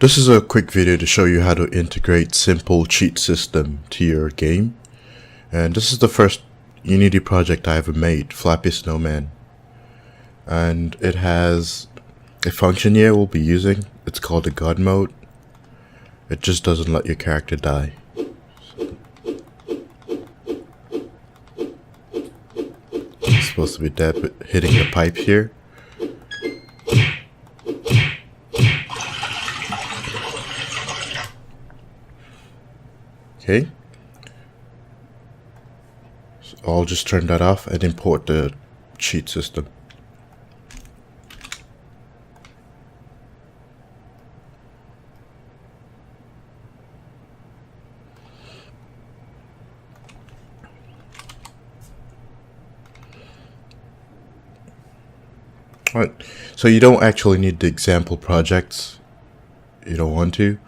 This is a quick video to show you how to integrate simple cheat system to your game. And this is the first Unity project I ever made, Flappy Snowman. And it has a function here we'll be using. It's called the God mode. It just doesn't let your character die. It's supposed to be dead, but hitting the pipe here. Okay, so I'll just turn that off and import the cheat system. Alright, so you don't actually need the example projects. You don't want to.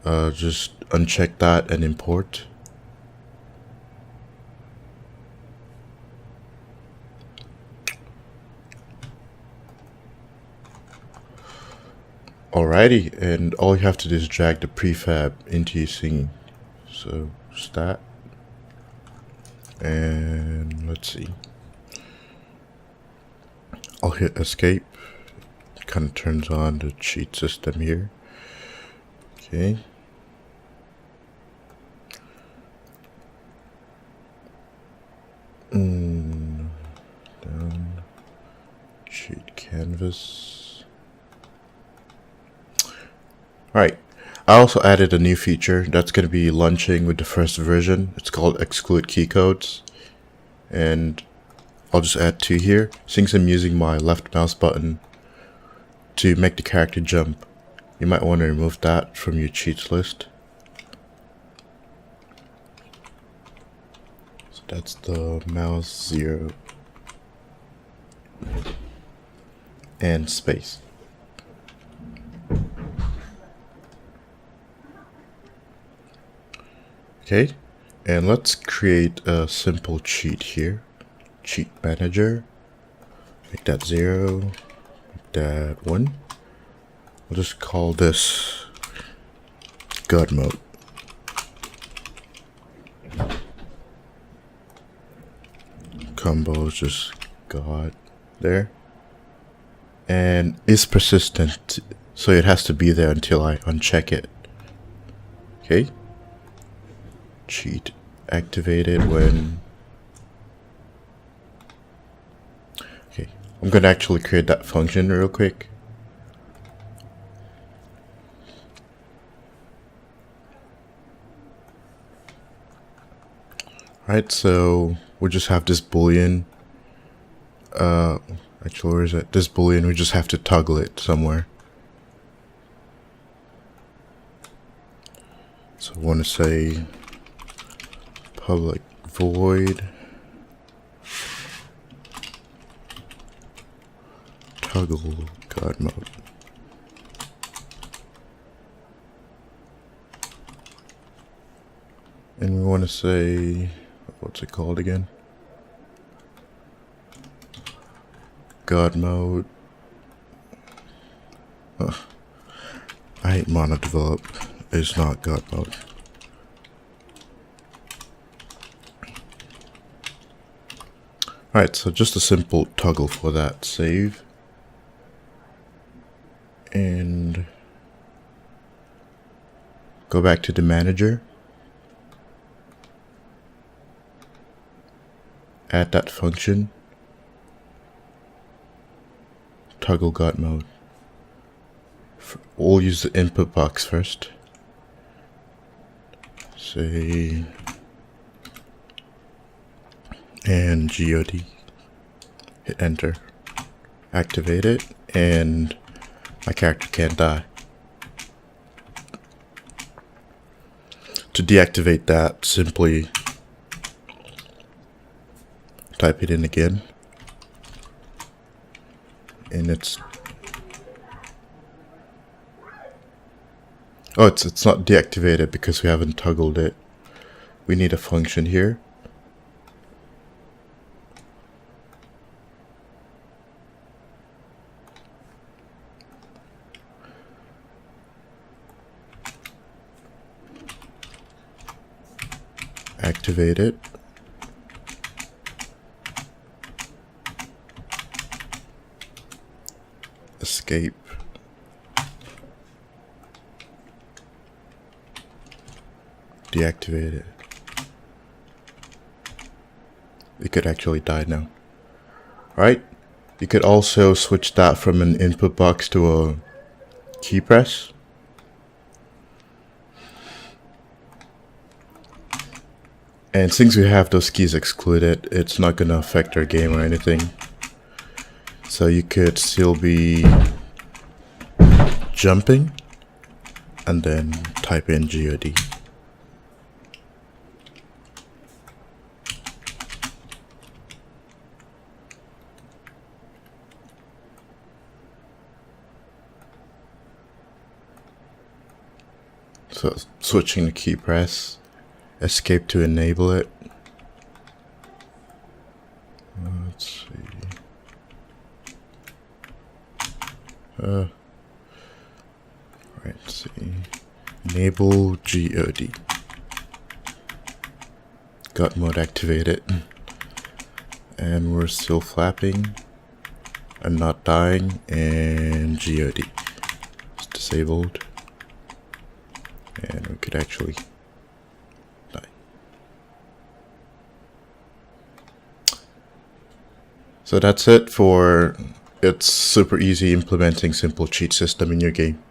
Just uncheck that and import. Alrighty, and all you have to do is drag the prefab into your scene. So just that, and let's see. I'll hit escape. It kind of turns on the cheat system here. Okay. Down. Cheat canvas. Alright. I also added a new feature that's going to be launching with the first version. It's called exclude keycodes. And I'll just add 2 here. Since I'm using my left mouse button to make the character jump, you might want to remove that from your cheats list. So that's the mouse 0 and space. Okay, and let's create a simple cheat here. Cheat manager. Make that 0. Make that 1. We'll just call this God mode. Combo is just God there. And isPersistent, so it has to be there until I uncheck it. Okay. Cheat activated when... Okay, I'm gonna actually create that function real quick. Alright, so we'll just have this boolean. Actually, where is it? This boolean, we just have to toggle it somewhere. So I want to say public void toggle God mode. And we want to say, what's it called again? God mode. I hate mono-develop. It's not God mode. Alright, so just a simple toggle for that. Save. And go back to the manager. Add that function. Toggle God mode. We'll use the input box first. Say and God. Hit enter. Activate it, and my character can't die. To deactivate that, simply type it in again. And it's not deactivated because we haven't toggled it. We need a function here. activate it. Escape. Deactivate it. It could actually die now. Alright, you could also switch that from an input box to a keypress. And since we have those keys excluded, it's not going to affect our game or anything. So you could still be jumping and then type in God. So switching to key press, escape to enable it. Let's see. Right, let's see. Enable God. Got mode activated. And we're still flapping and not dying, and God. It's disabled. And we could actually die. So that's it for it's super easy implementing simple cheat system in your game.